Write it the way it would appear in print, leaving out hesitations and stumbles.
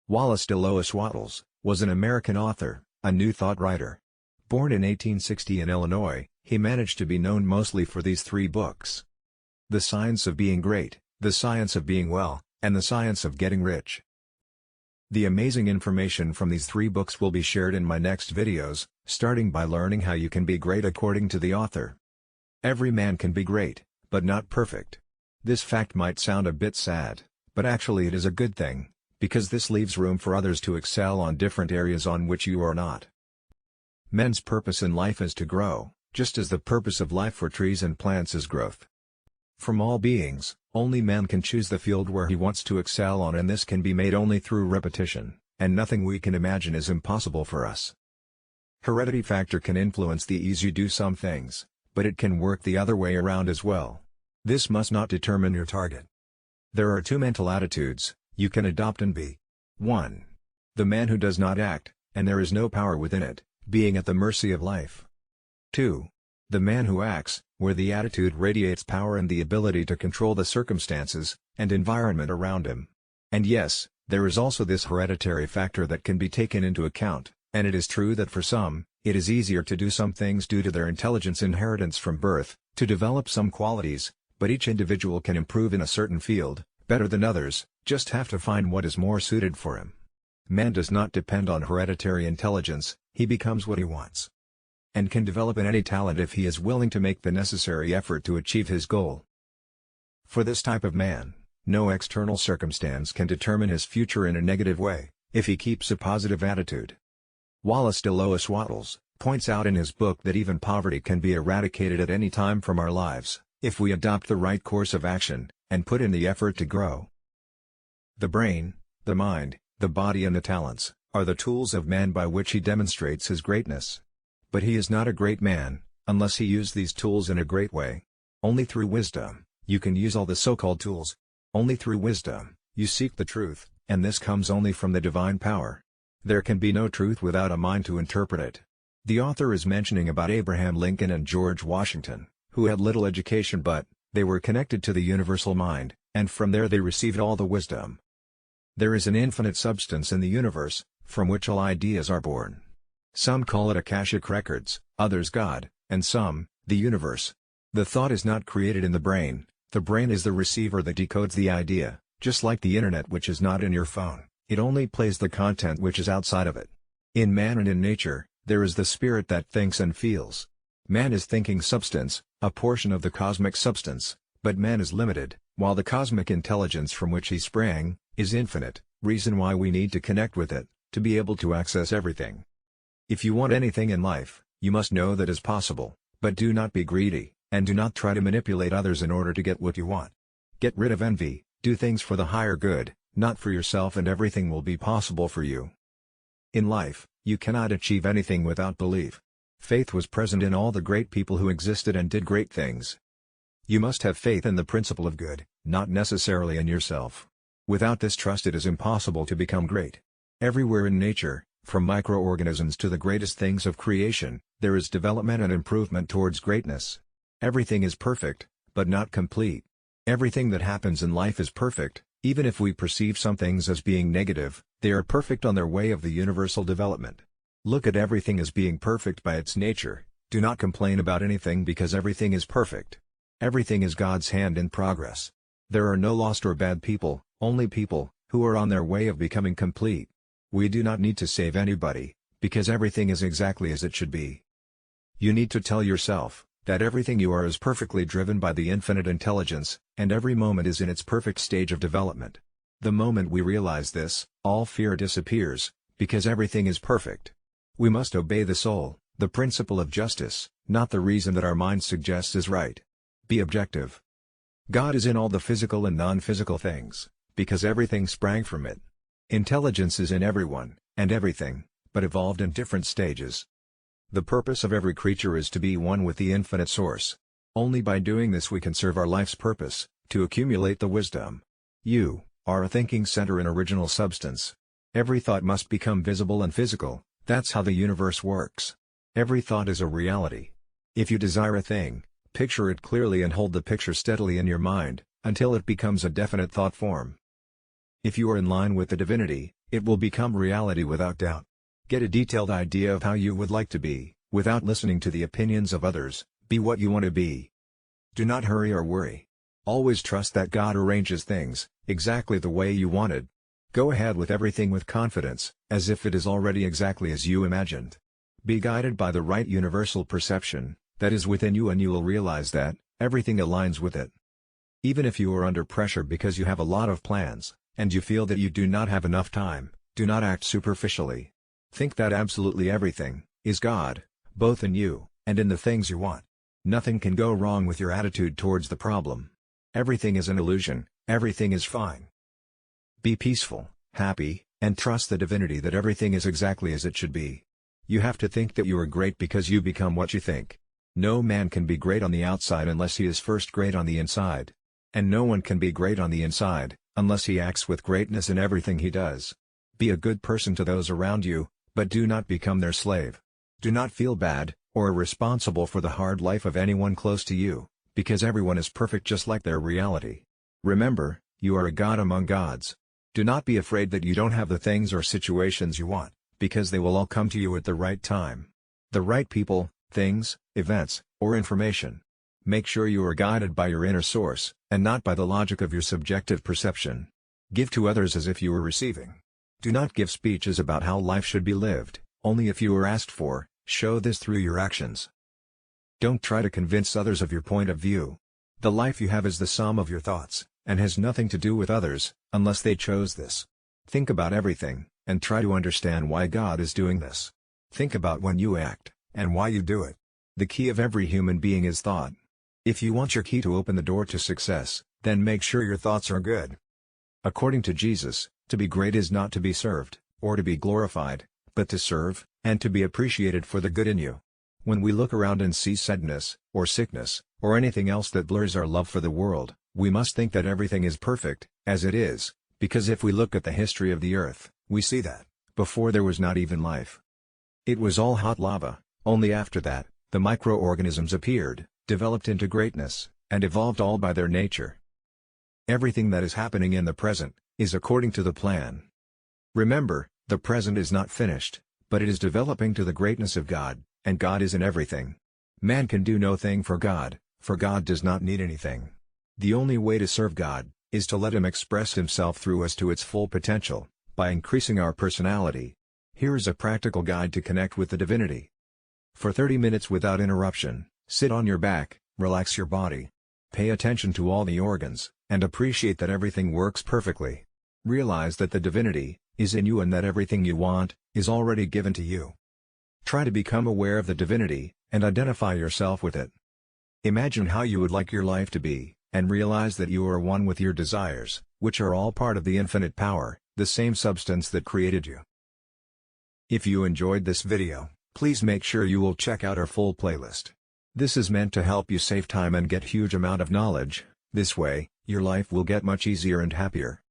Wallace DeLois Wattles was an American author, a New Thought writer. Born in 1860 in Illinois, he managed to be known mostly for these three books: The Science of Being Great, The Science of Being Well, and The Science of Getting Rich. The amazing information from these three books will be shared in my next videos, starting by learning how you can be great according to the author. Every man can be great, but not perfect. This fact might sound a bit sad, but actually it is a good thing, because this leaves room for others to excel on different areas on which you are not. Men's purpose in life is to grow, just as the purpose of life for trees and plants is growth. From all beings, only man can choose the field where he wants to excel on, and this can be made only through repetition, and nothing we can imagine is impossible for us. Heredity factor can influence the ease you do some things, but it can work the other way around as well. This must not determine your target. There are two mental attitudes you can adopt and be. 1. The man who does not act, and there is no power within it, being at the mercy of life. 2. The man who acts, where the attitude radiates power and the ability to control the circumstances and environment around him. And yes, there is also this hereditary factor that can be taken into account, and it is true that for some, it is easier to do some things due to their intelligence inheritance from birth, to develop some qualities, but each individual can improve in a certain field, better than others, just have to find what is more suited for him. Man does not depend on hereditary intelligence, he becomes what he wants, and can develop in any talent if he is willing to make the necessary effort to achieve his goal. For this type of man, no external circumstance can determine his future in a negative way, if he keeps a positive attitude. Wallace DeLois Wattles points out in his book that even poverty can be eradicated at any time from our lives, if we adopt the right course of action, and put in the effort to grow. The brain, the mind, the body and the talents, are the tools of man by which he demonstrates his greatness. But he is not a great man, unless he used these tools in a great way. Only through wisdom, you can use all the so-called tools. Only through wisdom, you seek the truth, and this comes only from the divine power. There can be no truth without a mind to interpret it. The author is mentioning about Abraham Lincoln and George Washington, who had little education but they were connected to the universal mind, and from there they received all the wisdom. There is an infinite substance in the universe, from which all ideas are born. Some call it Akashic records, others God, and some, the universe. The thought is not created in the brain is the receiver that decodes the idea, just like the internet, which is not in your phone, it only plays the content which is outside of it. In man and in nature, there is the spirit that thinks and feels. Man is thinking substance, a portion of the cosmic substance, but man is limited, while the cosmic intelligence from which he sprang is infinite, reason why we need to connect with it, to be able to access everything. If you want anything in life, you must know that is possible, but do not be greedy, and do not try to manipulate others in order to get what you want. Get rid of envy, do things for the higher good, not for yourself, and everything will be possible for you. In life, you cannot achieve anything without belief. Faith was present in all the great people who existed and did great things. You must have faith in the principle of good, not necessarily in yourself. Without this trust it is impossible to become great. Everywhere in nature, from microorganisms to the greatest things of creation, there is development and improvement towards greatness. Everything is perfect, but not complete. Everything that happens in life is perfect, even if we perceive some things as being negative, they are perfect on their way of the universal development. Look at everything as being perfect by its nature, do not complain about anything because everything is perfect. Everything is God's hand in progress. There are no lost or bad people, only people who are on their way of becoming complete. We do not need to save anybody, because everything is exactly as it should be. You need to tell yourself that everything you are is perfectly driven by the infinite intelligence, and every moment is in its perfect stage of development. The moment we realize this, all fear disappears, because everything is perfect. We must obey the soul, the principle of justice, not the reason that our mind suggests is right. Be objective. God is in all the physical and non-physical things, because everything sprang from it. Intelligence is in everyone, and everything, but evolved in different stages. The purpose of every creature is to be one with the infinite source. Only by doing this we can serve our life's purpose, to accumulate the wisdom. You are a thinking center in original substance. Every thought must become visible and physical, that's how the universe works. Every thought is a reality. If you desire a thing, picture it clearly and hold the picture steadily in your mind, until it becomes a definite thought form. If you are in line with the divinity, It will become reality without doubt. Get a detailed idea of how you would like to be, without listening to the opinions of others. Be what you want to be. Do not hurry or worry. Always trust that God arranges things exactly the way you wanted. Go ahead with everything with confidence, as if it is already exactly as you imagined. Be guided by the right universal perception that is within you, and you will realize that everything aligns with it. Even if you are under pressure because you have a lot of plans, and you feel that you do not have enough time, do not act superficially. Think that absolutely everything is God, both in you and in the things you want. Nothing can go wrong with your attitude towards the problem. Everything is an illusion, everything is fine. Be peaceful, happy, and trust the divinity that everything is exactly as it should be. You have to think that you are great because you become what you think. No man can be great on the outside unless he is first great on the inside. And no one can be great on the inside unless he acts with greatness in everything he does. Be a good person to those around you, but do not become their slave. Do not feel bad or responsible for the hard life of anyone close to you, because everyone is perfect just like their reality. Remember, you are a god among gods. Do not be afraid that you don't have the things or situations you want, because they will all come to you at the right time. The right people, things, events, or information. Make sure you are guided by your inner source, and not by the logic of your subjective perception. Give to others as if you were receiving. Do not give speeches about how life should be lived, only if you are asked for. Show this through your actions. Don't try to convince others of your point of view. The life you have is the sum of your thoughts, and has nothing to do with others, unless they chose this. Think about everything, and try to understand why God is doing this. Think about when you act, and why you do it. The key of every human being is thought. If you want your key to open the door to success, then make sure your thoughts are good. According to Jesus, to be great is not to be served, or to be glorified, but to serve, and to be appreciated for the good in you. When we look around and see sadness, or sickness, or anything else that blurs our love for the world, we must think that everything is perfect, as it is, because if we look at the history of the earth, we see that, before there was not even life. It was all hot lava, only after that, the microorganisms appeared, developed into greatness, and evolved all by their nature. Everything that is happening in the present, is according to the plan. Remember, the present is not finished, but it is developing to the greatness of God, and God is in everything. Man can do no thing for God does not need anything. The only way to serve God, is to let Him express Himself through us to its full potential, by increasing our personality. Here is a practical guide to connect with the divinity. For 30 minutes without interruption, sit on your back, relax your body. Pay attention to all the organs, and appreciate that everything works perfectly. Realize that the divinity is in you and that everything you want is already given to you. Try to become aware of the divinity, and identify yourself with it. Imagine how you would like your life to be, and realize that you are one with your desires, which are all part of the infinite power, the same substance that created you. If you enjoyed this video, please make sure you will check out our full playlist. This is meant to help you save time and get huge amount of knowledge. This way, your life will get much easier and happier.